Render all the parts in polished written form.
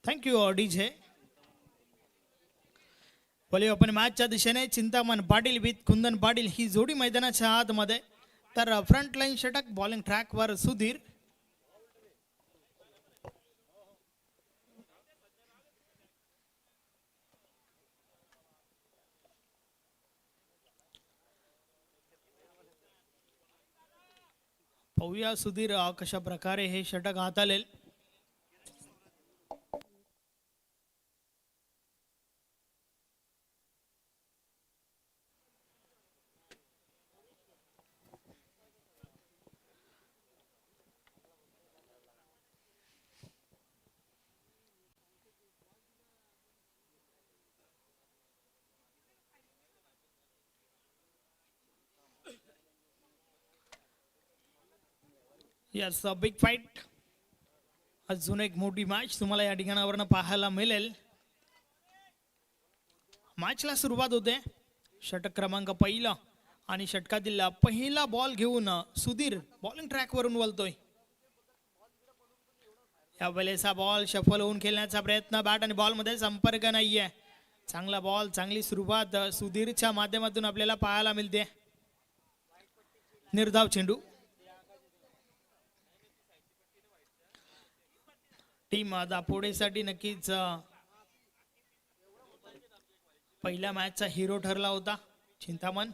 Thank you DJ. वली आपण मॅचच्या दिशेने चिंतामण पाटील विथ कुंदन पाटील ही जोडी मैदानाच्या आतमध्ये. तर फ्रंट लाईन षटक बॉलिंग ट्रॅकवर सुधीर. पाहूया सुधीर कशा प्रकारे हे षटक हाताळेल. Yes big fight. अजून एक मोठी मॅच तुम्हाला या ठिकाणावरनं पाहायला मिळेल. मॅचला सुरुवात होते. षटक क्रमांक पहिला आणि षटकातील पहिला बॉल घेऊन सुधीर बॉलिंग ट्रॅकवरून वळतोय. या वेळेस हा बॉल शफल होऊन खेळण्याचा प्रयत्न. बॅट आणि बॉल मध्ये संपर्क नाहीये. चांगला बॉल, चांगली सुरुवात सुधीरच्या माध्यमातून आपल्याला पाहायला मिळते. निर्धाव चेंडू. टीम दापोडेसाठी नक्कीच पहिल्या मॅचचा हिरो ठरला होता चिंतामण.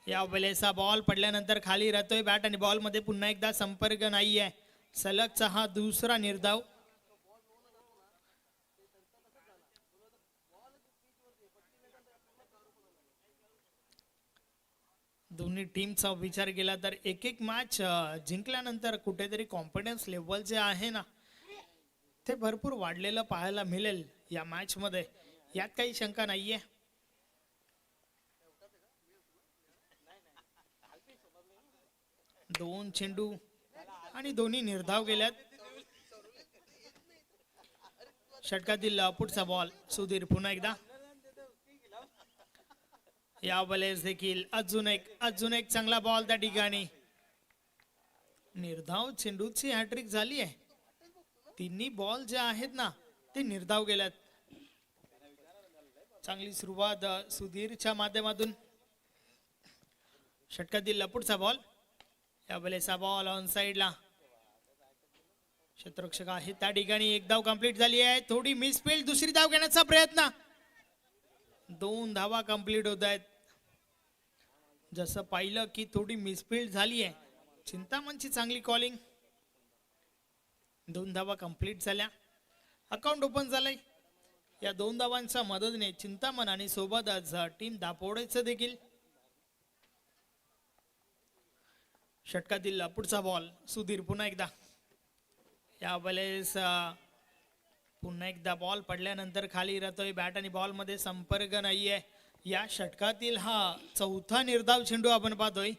या वेळेस बॉल पडल्यानंतर खाली राहतोय. बॅट आणि बॉल मध्ये पुन्हा एकदा संपर्क नाहीये. सलगचा हा दुसरा निर्धाव. दोन्ही टीमचा विचार केला तर एक एक मॅच जिंकल्यानंतर कुठेतरी कॉन्फिडन्स लेवल जे आहे ना ते भरपूर वाढलेलं पाहायला मिळेल या मॅच मध्ये. यात काही शंका नाहीये. दोन चेंडू आणि दोन्ही निर्धाव गेल्यात. षटकातील पुढचा बॉल सुधीर पुन्हा एकदा. या वेळेस देखील अजून एक चांगला बॉल त्या ठिकाणी. निर्धाव चेंडूची हॅट्रिक झाली आहे. तिन्ही बॉल जे आहेत ना ते निर्धाव गेल्यात. चांगली सुरुवात सुधीरच्या माध्यमातून. षटकातील पुढचा बॉल. या वेळेस बॉल ऑन साइडला. क्षेत्ररक्षक आहे त्या ठिकाणी. एक धाव कंप्लीट झाली आहे. थोडी मिसफील्ड. दुसरी धाव घेण्याचा प्रयत्न. 2 धावा कंप्लीट होत आहेत. जसं पाहिलं की थोडी मिसफील्ड झाली आहे. चिंतामणची चांगली कॉलिंग. 2 धावा कंप्लीट झाल्या. अकाउंट ओपन झालंय. या 2 धावांच्या मदतीने चिंतामण आणि सोबतच टीम दापोडेचं देखील. षटकातील पुढचा बॉल सुधीर पुन्हा एकदा. या वेळेस पुन्हा एकदा बॉल पडल्यानंतर खाली राहतोय. बॅट आणि बॉल मध्ये संपर्क नाहीये. या षटकातील हा चौथा निर्धाव चेंडू आपण पाहतोय.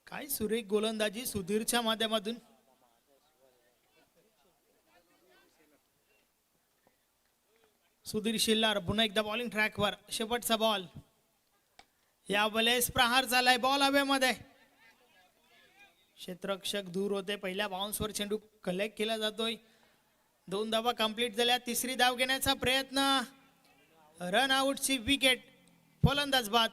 काय सुरेख गोलंदाजी सुधीरच्या माध्यमातून. सुधीर शिल्लार पुन्हा एकदा बॉलिंग ट्रॅकवर. शेवटचा बॉल. या वेळेस प्रहार झालाय. बॉल हवेमध्ये. क्षेत्ररक्षक दूर होते. पहिल्या बाउन्सवर चेंडू कलेक्ट केला जातोय. 2 धावा कंप्लीट झाल्या. तिसरी धाव घेण्याचा प्रयत्न. रन आउटची विकेट. फलंदाज बाद.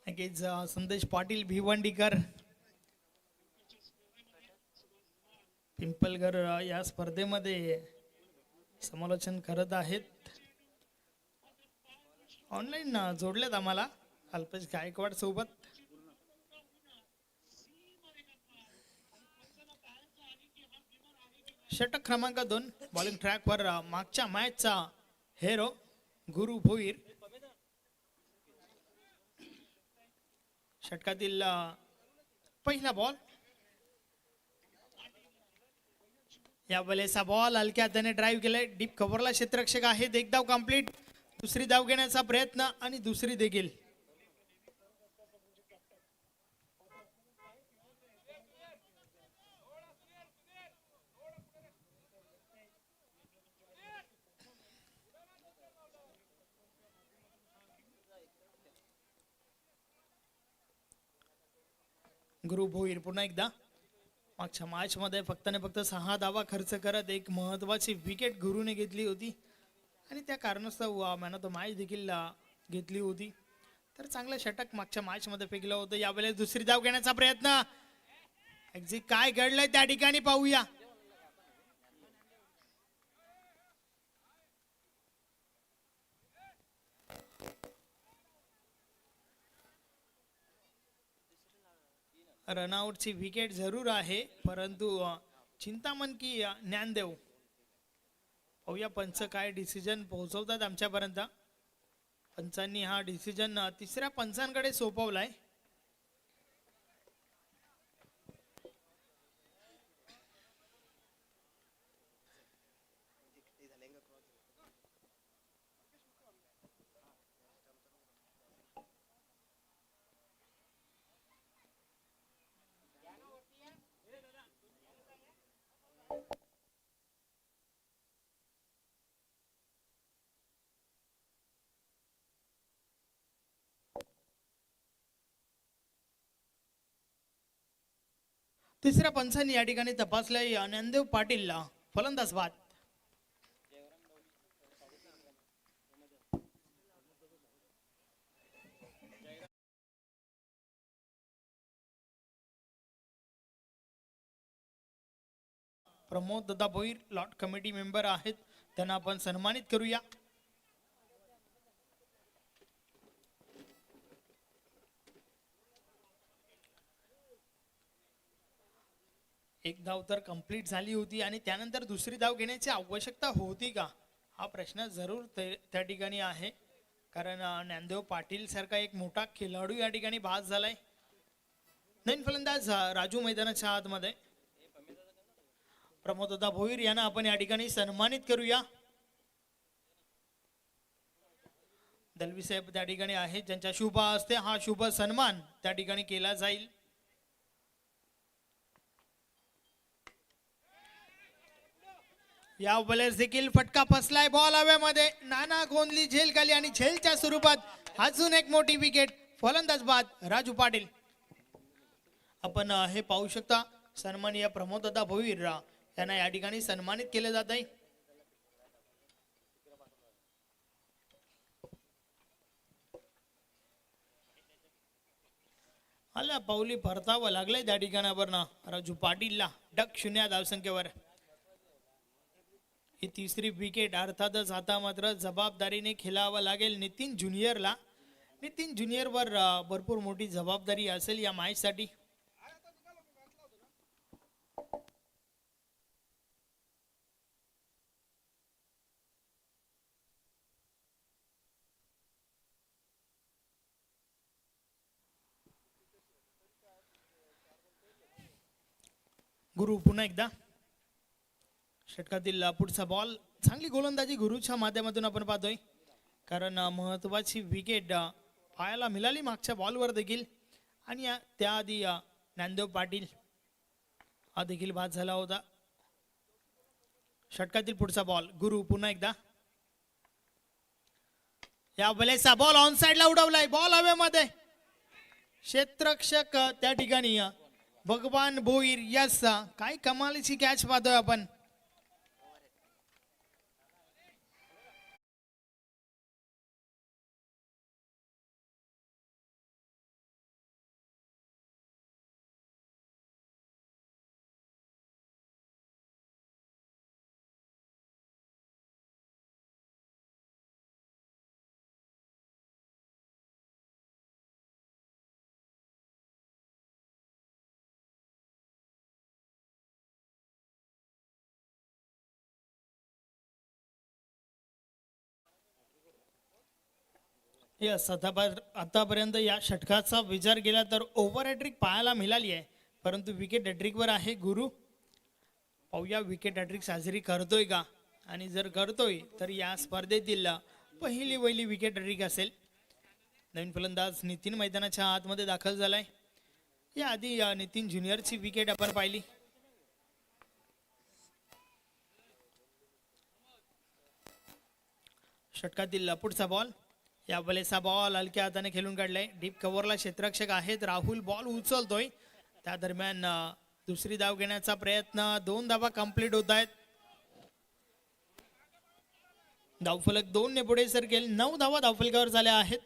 नक्कीच संदेश पाटील भिवंडीकर पिंपलगर या स्पर्धेमध्ये समालोचन करत आहेत. ऑनलाईन जोडलेत आम्हाला अल्पेश गायकवाड सोबत. षटक क्रमांक 2 बॉलिंग ट्रॅकवर मागच्या मॅचचा हेरो गुरु भोईर. षटकातील पहिला बॉल. या वेळेस बॉल हलक्या हाताने ड्राईव्ह केलाय. डीप कव्हरला क्षेत्ररक्षक आहेत. एक धाव कंप्लीट. दुसरी धाव घेण्याचा प्रयत्न आणि दुसरी देखील. गुरु भोईर पुन्हा एकदा. मागच्या मॅच मध्ये फक्त ने फक्त 6 धावा खर्च करत एक महत्वाची विकेट गुरुने घेतली होती आणि त्या कारणास्तव मॅन ऑफ द मॅच देखील घेतली होती. तर चांगलं षटक मागच्या मॅच मध्ये फेकलं होतं. यावेळेस दुसरी धाव घेण्याचा प्रयत्न. एक्झिट काय घडलंय त्या ठिकाणी पाहूया. रनआउटची विकेट जरूर आहे परंतु चिंतामन की ज्ञानदेव. पाहूया पंच काय डिसिजन पोहोचवतात आमच्यापर्यंत. पंचांनी हा डिसिजन तिसऱ्या पंचांकडे सोपवलाय. तिसऱ्या पंचांनी या ठिकाणी तपासलंय ज्ञानदेव पाटील फलंदाज बाद. प्रमोद दादा भोईर लॉट कमिटी मेंबर आहेत. त्यांना आपण सन्मानित करूया. एक धाव तर कंप्लीट झाली होती आणि त्यानंतर दुसरी धाव घेण्याची आवश्यकता होती का हा प्रश्न जरूर त्या ठिकाणी आहे. कारण ज्ञानदेव पाटील सारखा एक मोठा खेळाडू या ठिकाणी बाद झालाय. नवीन फलंदाज राजू मैदानाच्या आतमध्ये. प्रमोद दादा भोईर यांना आपण या ठिकाणी सन्मानित करूया. दलवी साहेब त्या ठिकाणी आहेत ज्यांच्या शुभ हस्ते हा शुभ सन्मान त्या ठिकाणी केला जाईल. या वेळेस देखील फटका फसलाय. बॉल हवेमध्ये. नाना गोंधली झेल खाली आणि झेलच्या स्वरूपात अजून एक मोठी विकेट. फलंदाज बाद राजू पाटील. आपण हे पाहू शकता सन्माननीय प्रमोद दादा भोईर यांना या ठिकाणी सन्मानित केले जात आहे. आला पाऊली परतावं लागलंय त्या ठिकाणावर ना राजू पाटीलला. डक 0 धावसंख्येवर. ही तिसरी विकेट अर्थातच आता मात्र जबाबदारीने खेळावं लागेल नितीन ज्युनियरला. नितीन ज्युनियर वर भरपूर मोठी जबाबदारी असेल या मॅच साठी. गुरु पुन्हा एकदा. षटकातील पुढचा बॉल. चांगली गोलंदाजी गुरुच्या माध्यमातून आपण पाहतोय कारण महत्वाची विकेट पाहायला मिळाली मागच्या बॉलवर देखील आणि त्याआधी ज्ञानदेव पाटील हा देखील बाद झाला होता. षटकातील पुढचा बॉल. गुरु पुन्हा एकदा. या वेळेचा बॉल ऑन साइडला उडवलाय. बॉल हवेमध्ये. क्षेत्ररक्षक त्या ठिकाणी भगवान भोईर. यस काय कमालीची कॅच पाहतोय आपण. यस, आतापर्यंत या षटकाचा विचार केला तर ओव्हर हॅट्रिक पाहायला मिळाली आहे, परंतु विकेट हॅट्रिकवर आहे गुरु. पाहूया विकेट हॅट्रिक साजरी करतोय का, आणि जर करतोय तर या स्पर्धेतील पहिली विकेट हॅट्रिक असेल. नवीन फलंदाज नितीन मैदानाच्या आतमध्ये दाखल झालाय. या आधी नितीन ज्युनियरची विकेट आपण पाहिली. षटकातील पुढचा बॉल, या बलेचा बॉल हलक्या हाताने खेळून काढलाय. डीप कव्हरला क्षेत्ररक्षक आहेत राहुल, बॉल उचलतोय. त्या दरम्यान दुसरी धाव घेण्याचा प्रयत्न, 2 धावा कंप्लीट होत आहेत. धावफलक 2 ने पुढे सरकेल. 9 धावा धावफलकावर झाल्या आहेत.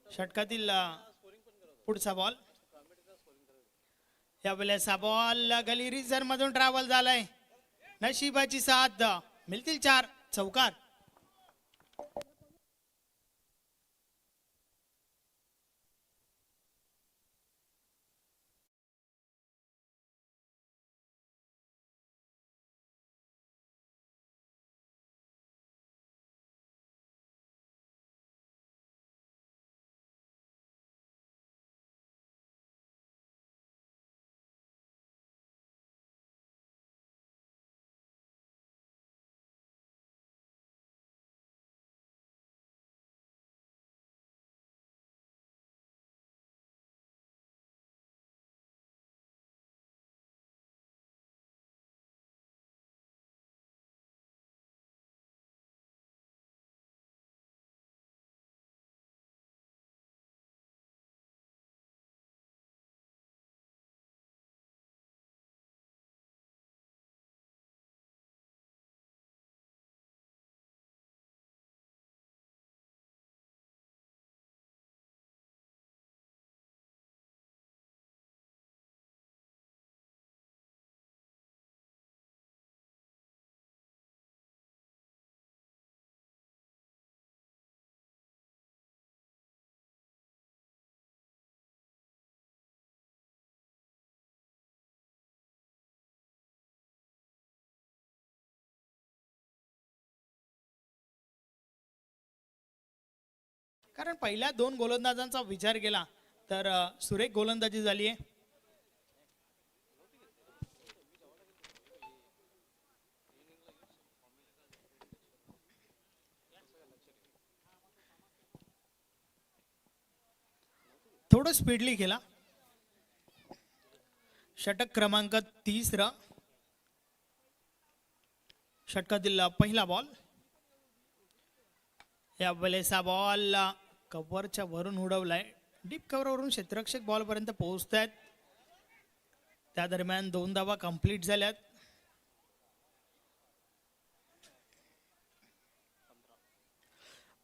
षटकातील पुढचा बॉल, या वेळेचा बॉल गली रिझर मधून ट्रॅव्हल झालाय. नशिबाची साथ, मिळतील 4 चौकार. कारण पहिल्या 2 गोलंदाजांचा विचार केला तर सुरेख गोलंदाजी झाली आहे. थोडं स्पीडली केला. षटक क्रमांक 30, षटकातील पहिला बॉल, या वेळेचा बॉल कव्हरच्या वरून उडवलाय. डीप कव्हरवरून क्षेत्ररक्षक बॉल पर्यंत पोहोचतायत. त्या दरम्यान 2 धावा कंप्लीट झाल्यात.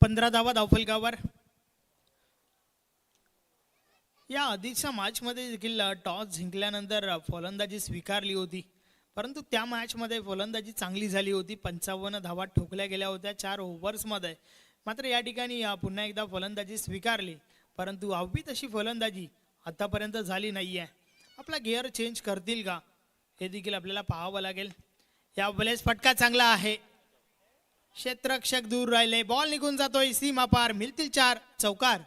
पंधरा धावा धावफलकावर. या आधीच्या मॅच मध्ये देखील टॉस जिंकल्यानंतर फलंदाजी स्वीकारली होती, परंतु त्या मॅच मध्ये फलंदाजी चांगली झाली होती. 55 धावा ठोकल्या गेल्या होत्या 4 ओव्हर्स मध्ये. मात्र या ठिकाणी पुन्हा एकदा फलंदाजी स्वीकारली, परंतु हवी तशी फलंदाजी आतापर्यंत झाली नाहीये. आपला गिअर चेंज करतील का हे देखील आपल्याला पाहावं लागेल. या वेळेस फटका चांगला आहे, क्षेत्ररक्षक दूर राहिले, बॉल निघून जातोय सीमा पार. मिळतील 4 चौकार.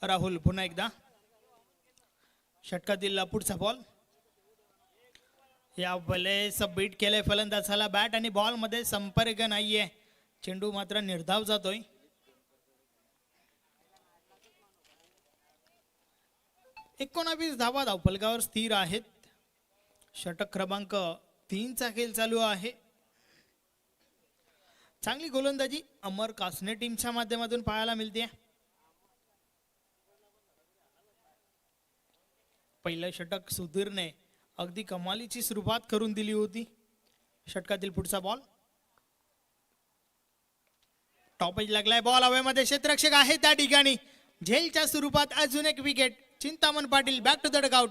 राहुल पुन्हा एकदा. षटकातील पुढचा बॉल, या वेळेस बीट केलंय फलंदाजाला, बॅट आणि बॉल मध्ये संपर्क नाहीये, चेंडू मात्र निर्धाव जातोय. एकोणावीस धावा धावफलकावर स्थिर आहेत. षटक क्रमांक 3 चा खेळ चालू आहे. चांगली गोलंदाजी अमर कासने टीमच्या माध्यमातून पाहायला मिळते. पहिलं षटक सुधीरने अगदी कमालीची सुरुवात करून दिली होती. षटकातील पुढचा बॉल टॉप एज लागलाय, बॉल हवेमध्ये, क्षेत्ररक्षक आहे त्या ठिकाणी. झेलच्या स्वरूपात अजून एक wicket. Chintaman Patil back to the dugout.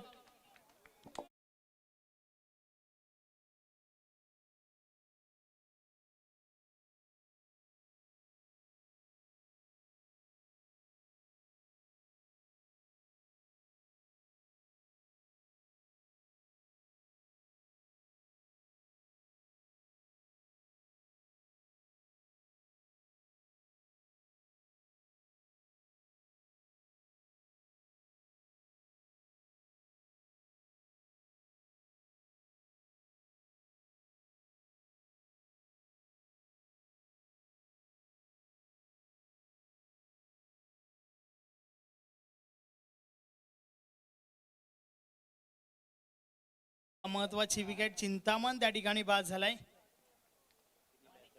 महत्वाची विकेट, चिंतामण त्या ठिकाणी बाद झालाय.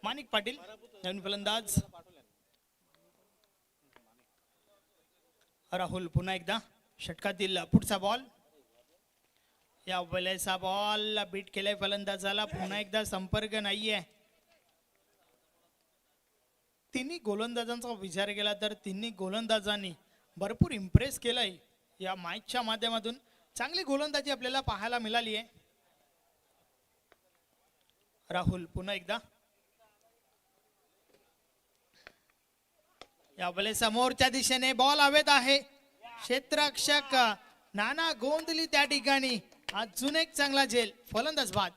माणिक पाटील नवीन फलंदाज. राहुल पुन्हा एकदा. षटकातील पुढचा बॉल, या वेळेचा बॉल बीट केलाय फलंदाजाला, पुन्हा एकदा संपर्क नाहीये. तिन्ही गोलंदाजांचा विचार केला तर तिन्ही गोलंदाजांनी भरपूर इम्प्रेस केलंय या मॅचच्या माध्यमातून. चांगली गोलंदाजी आपल्याला पाहायला मिळाली आहे. राहुल पुन्हा एकदा. यावेळी समोरच्या दिशेने बॉल हवेत आहे. क्षेत्ररक्षक नाना गोंधली त्या ठिकाणी. अजून एक चांगला झेल, फलंदाज बाद.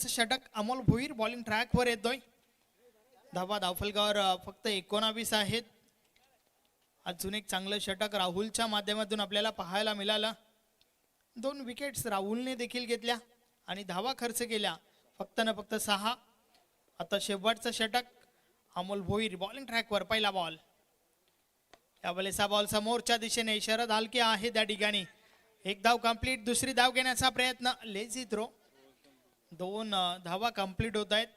षटक अमोल भोईर बॉलिंग ट्रॅक वर येतोय. धावा धावफलकावर फक्त 19 आहेत. अजून एक चांगलं षटक राहुलच्या माध्यमातून आपल्याला पाहायला मिळालं. 2 विकेट्स राहुलने देखील घेतल्या आणि धावा खर्च केल्या फक्त न फक्त 6. आता शेवटचं षटक अमोल भोईर बॉलिंग ट्रॅक वर. पहिला बॉल, यावेळेचा बॉल समोरच्या दिशेने, शरद हलके आहे त्या ठिकाणी. एक धाव कंप्लीट. दुसरी धाव घेण्याचा प्रयत्न, लेझी थ्रो. 2 धावा कंप्लीट होत आहेत.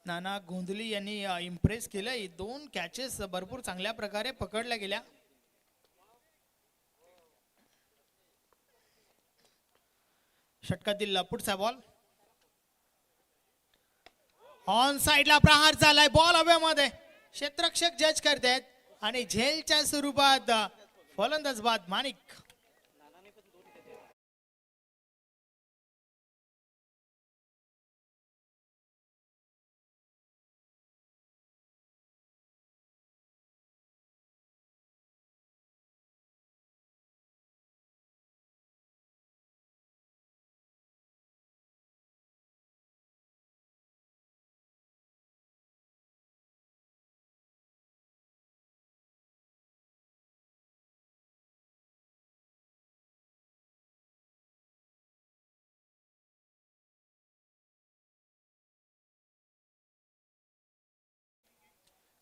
नाना गोंधली यांनी इम्प्रेस केलंय. 2 कॅचेस भरपूर चांगल्या प्रकारे पकडल्या गेल्या. षटकातील पुढचा बॉल ऑन साइडला प्रहार झालाय. बॉल हवेमध्ये, क्षेत्ररक्षक जज करतायत आणि झेलच्या स्वरूपात फलंदाज बाद. माणिक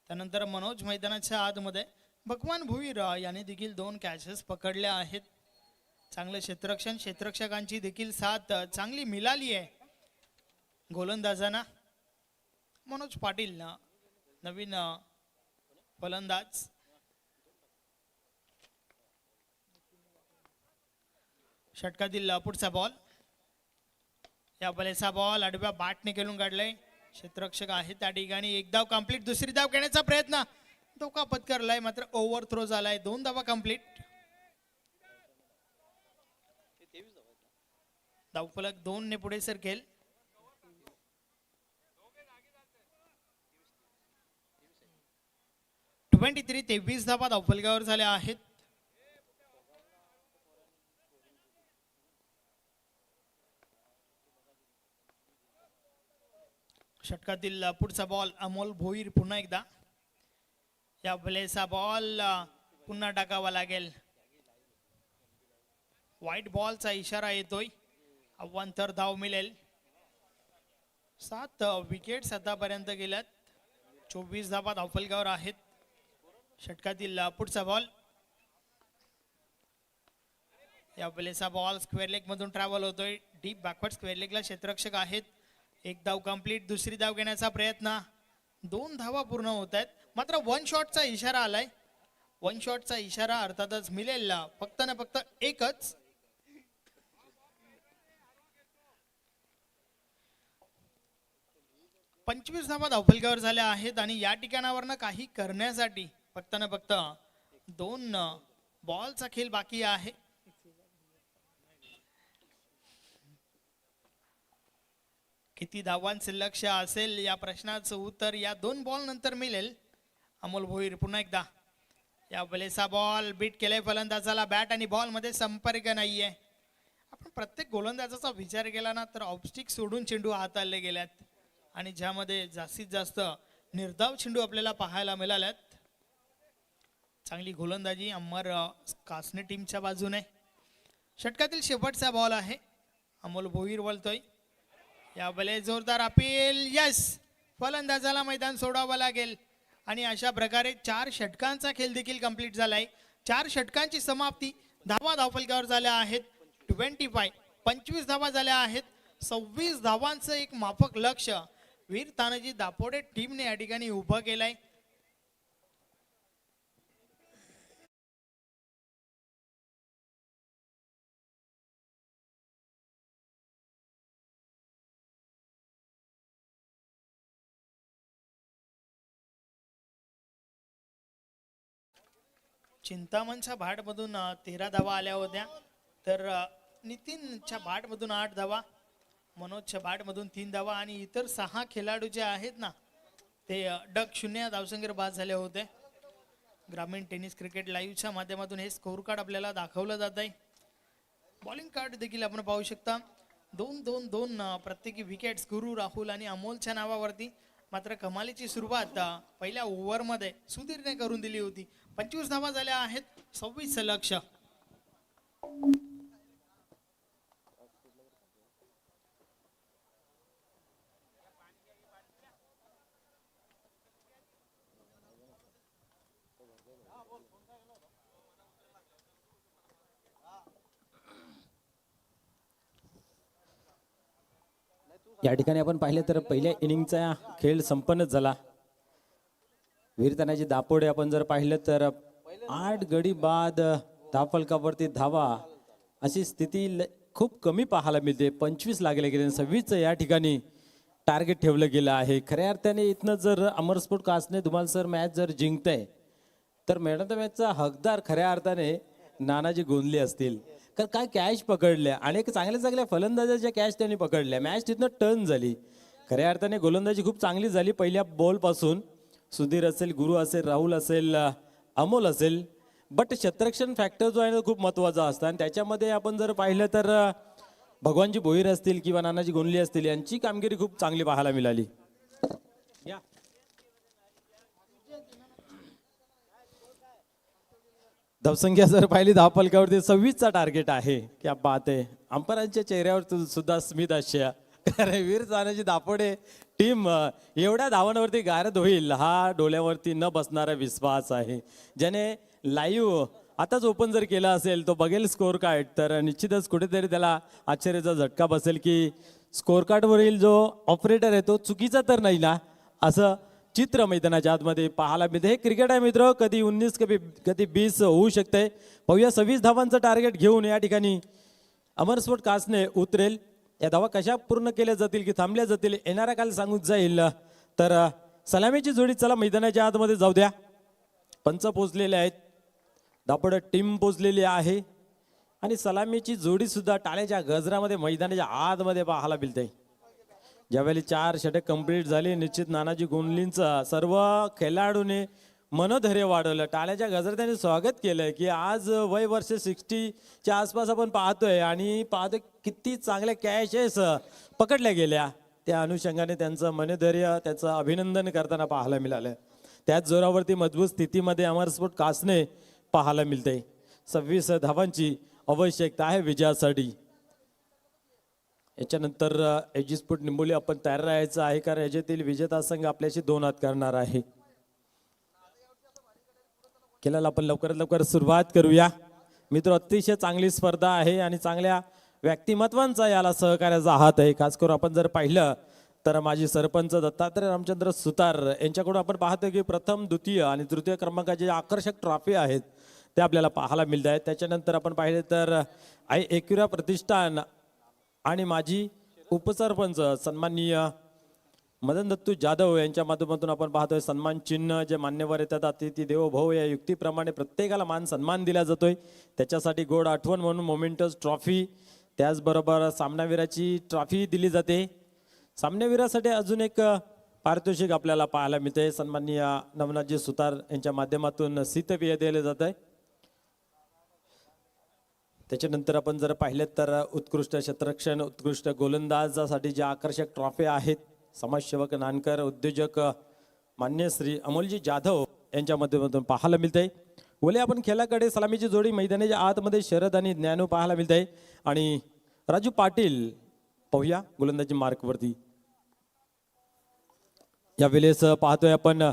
त्यानंतर मनोज मैदानाच्या आतमध्ये भगवान भुईर याने देखील 2 कॅचेस पकडल्या आहेत. चांगले क्षेत्ररक्षकांची देखील साथ चांगली मिळाली आहे. गोलंदाजांना मनोज पाटील ना नवीन फलंदाज. षटकातील पुढचा बॉल. या बॉलेचा बॉल आडव्या बॅटने खेळून काढलाय. क्षेत्ररक्षक आहे त्या ठिकाणी. एक धाव कंप्लीट. दुसरी धाव घेण्याचा प्रयत्न धोका पत्करलाय मात्र ओव्हर थ्रो झालाय. 2 धावा कंप्लीट. धावफलक 2 ने पुढे सरकेल. ट्वेंटी 23 धावा धावफलकावर झाल्या आहेत. षटकातील पुढचा बॉल अमोल भोईर पुन्हा एकदा. या बॉलेचा बॉल पुन्हा टाकावा लागेल. व्हाईट बॉलचा इशारा येतोय. अव्वंतर धाव मिळेल. 7 विकेट्स आतापर्यंत गेल्यात. 24 धावा धावफलकावर आहेत. षटकातील पुढचा बॉल. या बॉलेचा बॉल स्क्वेअर लेग मधून ट्रॅव्हल होतोय. डीप बॅकवर्ड स्क्वेअर लेगला क्षेत्ररक्षक आहेत. एक धाव कंप्लीट. दुसरी धाव घेण्याचा प्रयत्न. 2 धावा पूर्ण होत आहेत मात्र 1 शॉटचा इशारा आलाय. 1 शॉटचा इशारा अर्थातच मिळेल. फक्त ना फक्त एकच. पंचवीस धावा धावफलकावर झाल्या आहेत आणि या ठिकाणावरनं काही करण्यासाठी फक्त ना फक्त 2 बॉलचा खेळ बाकी आहे. किती धावांचे लक्ष असेल या प्रश्नाचं उत्तर या 2 बॉल नंतर मिळेल. अमोल भोईर पुन्हा एकदा. या बॉलेचा बॉल बीट केलाय फलंदाजाला. बॅट आणि बॉल मध्ये संपर्क नाहीये. आपण प्रत्येक गोलंदाजाचा विचार केला ना तर ऑफस्टिक सोडून चेंडू हाताळले गेल्यात आणि ज्यामध्ये जास्तीत जास्त निर्धाव चेंडू आपल्याला पाहायला मिळाल्यात. चांगली गोलंदाजी अमर कासने टीमच्या बाजूने. षटकातील शेवटचा बॉल आहे. अमोल भोईर बोलतोय. या बले जोरदार अपील. यस, फलंदाजाला मैदान सोडावं लागेल आणि अशा प्रकारे 4 षटकांचा खेळ देखील कंप्लीट झालाय. 4 षटकांची समाप्ती. धावा धावफलकावर झाल्या आहेत 25 धावा झाल्या आहेत. 26 धावांचं एक माफक लक्ष वीर तानाजी दापोडे टीमने या ठिकाणी उभं केलंय. चिंतामणच्या भाट मधून 13 धावा आल्या होत्या तर नितीनच्या भाट मधून 8 धावा, मनोजच्या भाट मधून 3 धावा आणि इतर 6 खेळाडू जे आहेत ना ते डग 0 धावसंख्येवर बाद झाले होते. ग्रामीण टेनिस क्रिकेट लाईव्हच्या माध्यमातून हे स्कोर कार्ड आपल्याला दाखवलं जात आहे. बॉलिंग कार्ड देखील आपण पाहू शकता. 2-2-2 प्रत्येकी विकेट्स गुरु, राहुल आणि अमोलच्या नावावरती. मात्र कमालीची सुरुवात पहिल्या ओव्हरमध्ये सुधीरने करून दिली होती. 25 धावा झाल्या आहेत. 26 लक्ष. या ठिकाणी आपण पाहिले तर पहिल्या इनिंगचा खेळ संपन्नच झाला. वीर तानाजी दापोडे आपण जर पाहिलं तर 8 गडी बाद धावफलकावरती धावा अशी स्थिती खूप कमी पाहायला मिळते. 25 लागले गेले. 26 या ठिकाणी टार्गेट ठेवलं गेलं आहे. खऱ्या अर्थाने इथनं जर अमरस्फोट कासने धुमाल सर मॅच जर जिंकताय तर मॅन ऑफ द मॅचचा हकदार खऱ्या अर्थाने नानाजी गोंदले असतील. तर काय कॅच पकडल्या आणि चांगल्या चांगल्या फलंदाजाच्या कॅच त्यांनी पकडल्या. मॅच तिथनं टर्न झाली. खऱ्या अर्थाने गोलंदाजी खूप चांगली झाली पहिल्या बॉल पासून. सुधीर असेल, गुरु असेल, राहुल असेल, अमोल असेल. बट क्षेत्ररक्षण फॅक्टर जो आहे तो खूप महत्त्वाचा असतो आणि त्याच्यामध्ये आपण जर पाहिलं तर भगवानजी भोईर असतील किंवा नानाजी गोंदले असतील यांची कामगिरी खूप चांगली पाहायला मिळाली. धावसंख्या जर पाहिली धावफलकावरती 26चा टार्गेट आहे. क्या बात आहे. अंपायरांच्या चेहऱ्यावर सुद्धा स्मित अशा. वीर तानाजी दापोडे टीम एवढ्या धावांवरती गारद होईल हा डोळ्यावरती न बसणारा विश्वास आहे. ज्याने लाईव्ह आताच ओपन जर केला असेल तो बघेल स्कोर कार्ड तर निश्चितच कुठेतरी त्याला आश्चर्याचा झटका बसेल की स्कोअर कार्डवरील जो ऑपरेटर आहे तो चुकीचा तर नाही ना, असं चित्र मैदानाच्या आतमध्ये पाहायला मिळते. हे क्रिकेट आहे मित्र, कधी 19 कधी 20 होऊ शकते. पाहूया 26 धावांचं टार्गेट घेऊन या ठिकाणी अमरस्फोट कासने उतरेल. या धावा कशा पूर्ण केल्या जातील की थांबल्या जातील येणारा काल सांगून जाईल. तर सलामीची जोडी चला मैदानाच्या आतमध्ये जाऊ द्या. पंच पोचलेले आहेत, दापड टीम पोचलेली आहे आणि सलामीची जोडी सुद्धा टाळ्याच्या गजरामध्ये मैदानाच्या आतमध्ये पाहायला मिळते. ज्यावेळी 4 षटक कंप्लीट झाली, निश्चित नानाजी गोंडलींचं सर्व खेळाडूने मनोधैर्य वाढवलं, टाळ्याच्या गजरात त्यांनी स्वागत केलं की आज वय वर्ष 60च्या आसपास आपण पाहतोय आणि पाहतोय किती चांगल्या कॅचेस पकडल्या गेल्या. त्या अनुषंगाने त्यांचं मनोधैर्य त्याचं अभिनंदन करताना पाहायला मिळालं. त्याच जोरावरती मजबूत स्थितीमध्ये अमरस्फोट कासने पाहायला मिळते. 26 धावांची आवश्यकता आहे विजयासाठी. याच्यानंतर एजी स्पोर्ट निंबोली आपण तयार राहायचं आहे, कारण याच्यातील विजेता संघ आपल्याशी 2 हात करणार आहे. खेळाला आपण लवकरात लवकर सुरुवात करूया मित्र. अतिशय चांगली स्पर्धा आहे आणि चांगल्या व्यक्तिमत्वांचा याला सहकार्याचा हात आहे. खास करून आपण जर पाहिलं तर माजी सरपंच दत्तात्रय रामचंद्र सुतार यांच्याकडून आपण पाहतो की प्रथम, द्वितीय आणि तृतीय क्रमांकाचे जे आकर्षक ट्रॉफी आहेत ते आपल्याला पाहायला मिळत आहेत. त्याच्यानंतर आपण पाहिले तर आई एकविरा प्रतिष्ठान आणि माजी उपसरपंच सन्माननीय मदन दत्तू जाधव यांच्या माध्यमातून आपण पाहतोय सन्मान चिन्ह जे मान्यवर येतात अतिथी देवो भव या युक्तीप्रमाणे प्रत्येकाला मान सन्मान दिला जातोय. त्याच्यासाठी गोड आठवण म्हणून मोमेंटस ट्रॉफी, त्याचबरोबर सामनावीराची ट्रॉफी दिली जाते. सामनावीरासाठी अजून एक पारितोषिक आपल्याला पाहायला मिळते. सन्माननीय नवनाथजी सुतार यांच्या माध्यमातून शीतपेय दिले जात आहे. त्याच्यानंतर आपण जर पाहिलं तर उत्कृष्ट क्षेत्ररक्षण, उत्कृष्ट गोलंदाजासाठी ज्या आकर्षक ट्रॉफी आहेत, समाजसेवक, नानकर, उद्योजक मान्य श्री अमोलजी जाधव यांच्या माध्यमातून पाहायला मिळते. ओले आपण खेळाकडे सलामीची जोडी मैदानाच्या आतमध्ये शरद आणि ज्ञानू पाहायला मिळते आणि राजू पाटील पाहूया गोलंदाजी मार्कवरती. या वेळेस पाहतोय आपण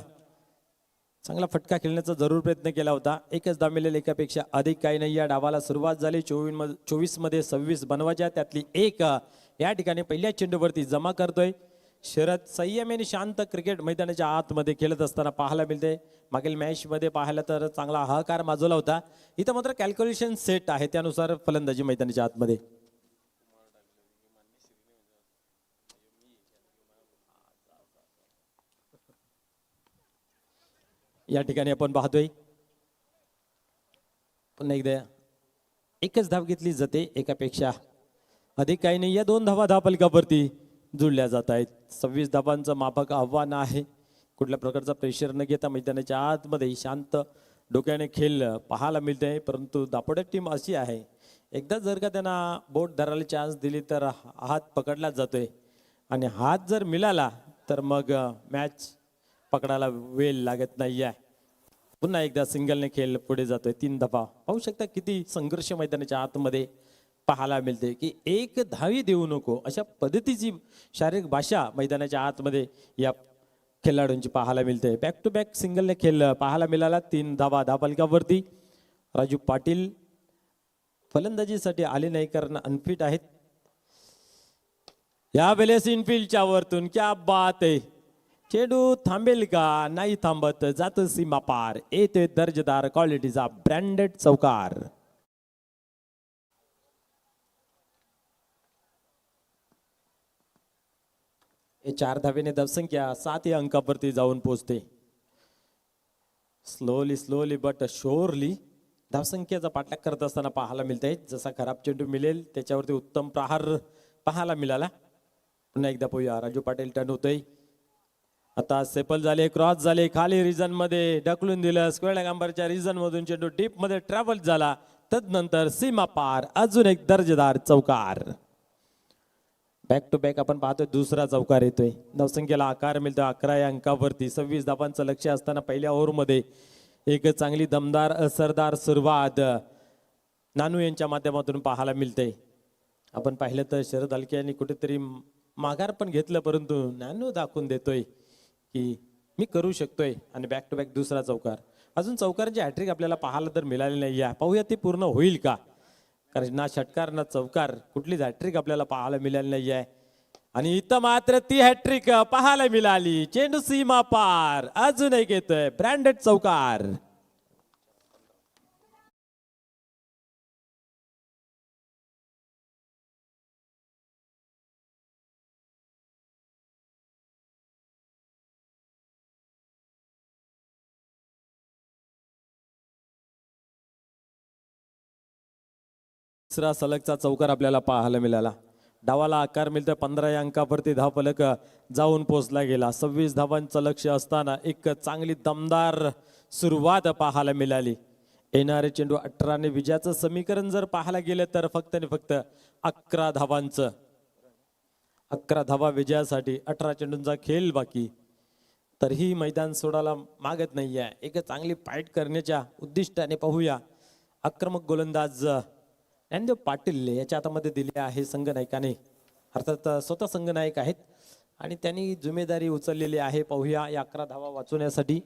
चांगला फटका खेळण्याचा जरूर प्रयत्न केला होता. एकच धाव मिळेल, एकापेक्षा अधिक काही नाही. या डावाला सुरुवात झाली. 24 मध्ये 26 बनवायच्या, त्यातली एक या ठिकाणी पहिल्या चेंडूवरती जमा करतोय. शरद संयमी आणि शांत क्रिकेट मैदानाच्या आतमध्ये खेळत असताना पाहायला मिळते. मागील मॅच मध्ये पाहायला तर चांगला हाहाकार माजवला होता. इथं मात्र कॅल्क्युलेशन सेट आहे, त्यानुसार फलंदाजी मैदानाच्या आतमध्ये. या ठिकाणी आपण पाहतोय पुन्हा एकदा एकच धाव घेतली जाते, एकापेक्षा अधिक काही नाही. या 2 धावा धावफलकावरती जुळल्या जात आहेत. 26 धावांचं माफक आव्हान आहे. कुठल्या प्रकारचा प्रेशर न घेता मैदानाच्या आतमध्ये शांत डोक्याने खेळ पाहायला मिळते. परंतु दापोडे टीम अशी आहे, एकदा जर का त्यांना बोट धरायला चान्स दिली तर हात पकडला जातोय आणि हात जर मिळाला तर मग मॅच पकडायला वेळ लागत नाही आहे. पुन्हा एकदा सिंगलने खेळ पुढे जातोय. 3 धावा पाहू शकता किती संघर्ष मैदानाच्या आतमध्ये पाहायला मिळते की एक धावी देऊ नको अशा पद्धतीची शारीरिक भाषा मैदानाच्या आतमध्ये या खेळाडूंची पाहायला मिळते. बॅक टू बॅक सिंगलने खेळ पाहायला मिळाला. 3 धावा धावफलकावरती. राजू पाटील फलंदाजीसाठी आले नाही कारण अनफिट आहेत. या वेळेस इनफिल्डच्या वरतून क्या बात आहे. चेंडू थांबेल का? नाही थांबत, जातो सीमा पार. येतोय दर्जेदार क्वालिटीचा ब्रँडेड चौकार. हे 4 धावेने धावसंख्या 7 या अंकावरती जाऊन पोहोचते. स्लोली बट शोरली धावसंख्येचा पाठलाग करत असताना पाहायला मिळते. जसा खराब चेंडू मिळेल त्याच्यावरती उत्तम प्रहार पाहायला मिळाला. पुन्हा एकदा पाहूया. राजू पाटील टर्न होतोय. आता सेपल झाले, क्रॉस झाले, खाली रिजन मध्ये ढकलून दिलं. स्क्वेअर गांबरच्या रिजन मधून चेंडू डीप मध्ये ट्रॅव्हल झाला. तदनंतर सीमा पार. अजून एक दर्जेदार चौकार. बॅक टू बॅक आपण पाहतोय दुसरा चौकार येतोय. धावसंख्येला आकार मिळतोय 11 या अंकावरती. 26 धावांचं लक्ष असताना पहिल्या ओव्हरमध्ये एक चांगली दमदार असरदार सुरुवात नानू यांच्या माध्यमातून पाहायला मिळते. आपण पाहिलं तर शरद हलके यांनी कुठेतरी माघार पण घेतलं, परंतु नानू दाखवून देतोय की मी करू शकतोय. आणि बॅक टू बॅक दुसरा चौकार. अजून चौकारांची हॅट्रिक आपल्याला पाहायला तर मिळाली नाही आहे. पाहूया ती पूर्ण होईल का, कारण ना षटकार ना चौकार कुठलीच हॅट्रिक आपल्याला पाहायला मिळाली नाही आहे. आणि इथं मात्र ती हॅट्रिक पाहायला मिळाली. चेंडू सीमा पार, अजून एक येतोय ब्रँडेड चौकार. तिसरा सलगचा चौकार आपल्याला पाहायला मिळाला. डावाला आकार मिळतोय 15 या अंकावरती धावफलक जाऊन पोहोचला गेला. 26 धावांचं लक्ष असताना एक चांगली दमदार सुरुवात पाहायला मिळाली. येणारे चेंडू 18 ने विजयाचं समीकरण जर पाहायला गेलं तर फक्त आणि फक्त 11 धावांचं. 11 धावा विजयासाठी 18 चेंडूंचा खेळ बाकी. तरीही मैदान सोडायला मागत नाहीये. एक चांगली फाईट करण्याच्या उद्दिष्टाने पाहूया. आक्रमक गोलंदाज ज्ञानदेव पाटील याच्या हातामध्ये दिले आहे संघनायकाने. अर्थात स्वतः संघनायक आहेत आणि त्यांनी जिम्मेदारी उचललेली आहे. पाहूया या 11 धावा वाचवण्यासाठी.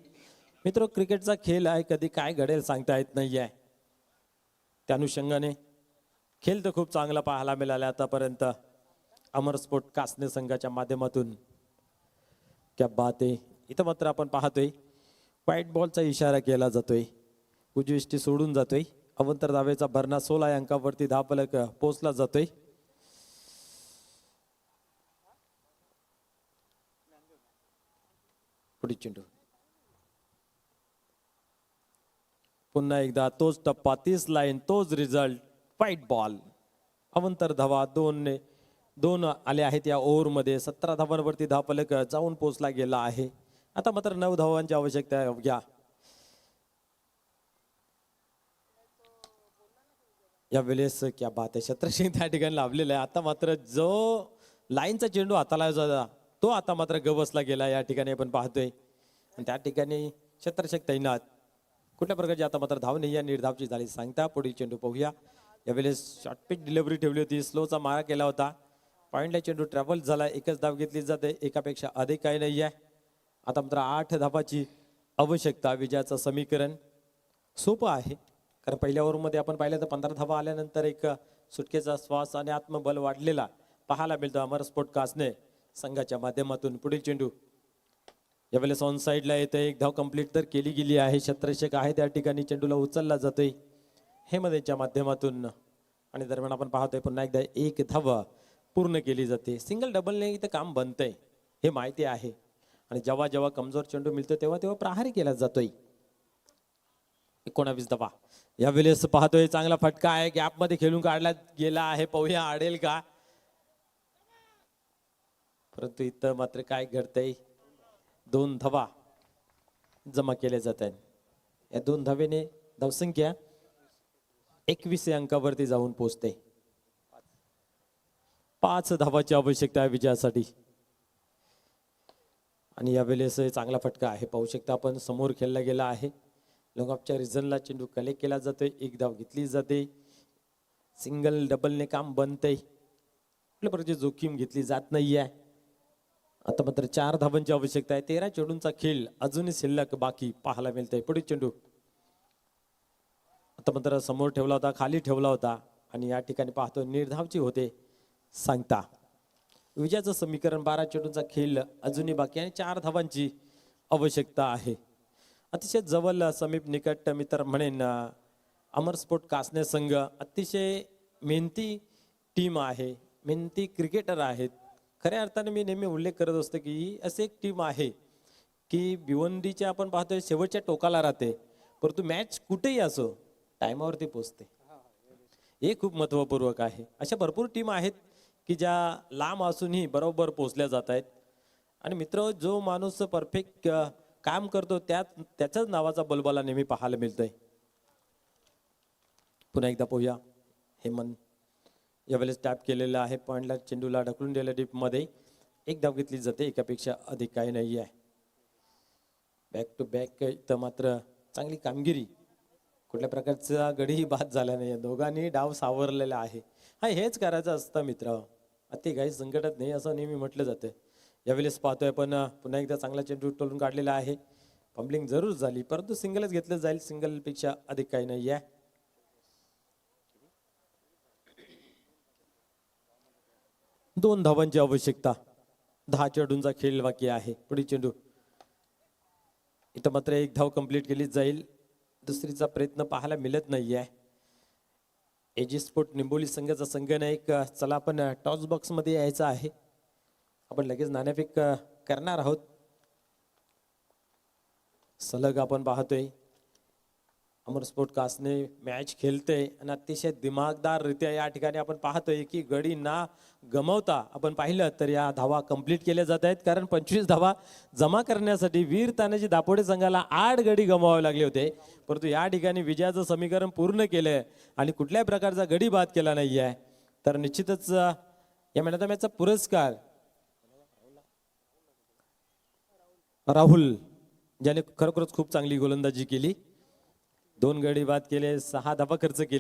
मित्र, क्रिकेटचा खेळ आहे, कधी काय घडेल सांगता येत नाहीये. त्या अनुषंगाने खेळ तर खूप चांगला पाहायला मिळाला आतापर्यंत अमर स्पोर्ट कासने संघाच्या माध्यमातून. क्या बात आहे. इथं मात्र आपण पाहतोय व्हाईट बॉलचा इशारा केला जातोय. उजविष्टी सोडून जातोय. अवंतर धावेचा भरणा 16 या अंकावरती धावफलक पोहोचला जातोय. पुढील चेंडू पुन्हा एकदा तोच टप्पा, 30 लाईन, तोच रिझल्ट. White ball. अवंतर धावा दोन आले आहेत या ओव्हरमध्ये. 17 धावांवरती धावफलक जाऊन पोहोचला गेला आहे. आता मात्र 9 धावांची आवश्यकता आहे अवघ्या. या वेळेस क्या बात आहे, शत्रक्षण त्या ठिकाणी लाभलेला आहे. आता मात्र जो लाईनचा चेंडू हाताला होता तो आता मात्र गवसला गेला या ठिकाणी आपण पाहतोय. आणि त्या ठिकाणी शत्रक्षक तैनात. कुठल्या प्रकारची आता मात्र धाव नाही या निर्धावची झाली सांगता. पुढील चेंडू पाहूया. यावेळेस शॉर्टपिच डिलिव्हरी ठेवली होती, स्लोचा मारा केला होता. पॉइंटला चेंडू ट्रॅव्हल झाला. एकच धाव घेतली जाते, एकापेक्षा अधिक काही नाही आहे. आता मात्र 8 धावाची आवश्यकता. विजयाचं समीकरण सोपं आहे, कारण पहिल्या ओव्हरमध्ये आपण पाहिलं तर 15 धावा आल्यानंतर एक सुटकेचा श्वास आणि आत्मबल वाढलेला पाहायला मिळतो अमर स्पोर्ट कासने संघाच्या माध्यमातून. पुढील चेंडू यावेळेस ऑन साईडला येते. एक धाव कंप्लीट तर केली गेली आहे. शत्रक्षक आहे त्या ठिकाणी. चेंडूला उचलला जातोय हेमदेच्या माध्यमातून. आणि दरम्यान आपण पाहतोय पुन्हा एकदा एक धाव पूर्ण केली जाते. सिंगल डबलने इथं काम बनतंय हे माहिती आहे. आणि जेव्हा जेव्हा कमजोर चेंडू मिळतो तेव्हा तेव्हा प्रहारी केला जातोय. 19 धावा यावेळेस पाहतोय. चांगला फटका आहे, गॅप मध्ये खेळून काढला गेला आहे. पाहूया अडेल का, परंतु इथं मात्र काय घडतंय. 2 धावा जमा केल्या जात आहेत. या 2 धावेने धावसंख्या 21 या अंकावरती जाऊन पोहोचते. 5 धावाची आवश्यकता आहे विजयासाठी. आणि यावेळेस चांगला फटका आहे, पाहू शकता आपण. समोर खेळला गेला आहे. लॉंगऑफच्या रिझनला चेंडू कलेक्ट केला जातोय. एक धाव घेतली जाते. सिंगल डबलने काम बनतंय. कुठल्या प्रकारची जोखीम घेतली जात नाहीये. आता मात्र 4 धावांची आवश्यकता आहे. 13 चेंडूंचा खेळ अजूनही शिल्लक बाकी पाहायला मिळतंय. पुढील चेंडू आता मात्र समोर ठेवला होता, खाली ठेवला होता. आणि या ठिकाणी पाहतो निर्धावची होते सांगता. विजयाचं समीकरण 12 चेंडूंचा खेळ अजूनही बाकी आणि 4 धावांची आवश्यकता आहे. अतिशय जवळ समीप निकट मित्र म्हणेन अमर स्पोर्ट कासने संघ अतिशय मेहनती टीम आहे, मेहनती क्रिकेटर आहेत. खऱ्या अर्थाने मी नेहमी उल्लेख करत असतो की असे एक टीम आहे की भिवंडीच्या आपण पाहतोय शेवटच्या टोकाला राहते, परंतु मॅच कुठेही असो टायमावरती पोहोचते. हे खूप महत्वपूर्वक आहे. अशा भरपूर टीम आहेत की ज्या लांब असूनही बरोबर पोहोचल्या जात आहेत. आणि मित्र, जो माणूस परफेक्ट काम करतो त्याच्याच नावाचा बोलबाला नेहमी पाहायला मिळतोय. पुन्हा एकदा पाहूया. हेमंत यावेळेस टॅप केलेला आहे. पॉइंटला चेंडूला ढकलून दिलं डीप मध्ये. एक धाव घेतली जाते, एकापेक्षा अधिक काही नाही आहे. बॅक टू बॅक इथं मात्र चांगली कामगिरी. कुठल्या प्रकारचा गडीही बाद झाला नाही. दोघांनी डाव सावरलेला आहे. हा हेच करायचं असतं मित्र, अति काही संकटात नाही असं नेहमी म्हटलं जातं. यावेळेस पाहतोय पण पुन्हा एकदा चांगला चेंडू टोलून काढलेला आहे. फंबलिंग जरूर झाली, परंतु सिंगलच घेतलं जाईल. सिंगल पेक्षा अधिक काही नाही आहे. 2 धावांची आवश्यकता. 10 चेंडूंचा खेळ बाकी आहे. पुढील चेंडू इथं मात्र 1 धाव कंप्लीट केली जाईल. दुसरीचा प्रयत्न पाहायला मिळत नाहीये. एजी स्पोर्ट निंबोली संघाचा संघनायक चला आपण टॉस बॉक्स मध्ये यायचं आहे. आपण लगेच नाणेफेक करणार आहोत. सलग आपण पाहतोय अमर स्पोर्ट कासने मॅच खेळते आणि अतिशय दिमागदार रित्या या ठिकाणी आपण पाहतोय की गडी ना गमावता आपण पाहिलं तर या धावा कंप्लीट केल्या जात आहेत. कारण 25 धावा जमा करण्यासाठी वीर तानाजी दापोडे संघाला 8 गडी गमवावे लागले होते. परंतु या ठिकाणी विजयाचं समीकरण पूर्ण केलंय आणि कुठल्याही प्रकारचा गडी बाद केला नाहीये. तर निश्चितच या मॅचचा पुरस्कार राहुल ज्याने खरोखरच खूप चांगली गोलंदाजी केली. 2 गडी बाद केले, 6 धावा खर्च केले.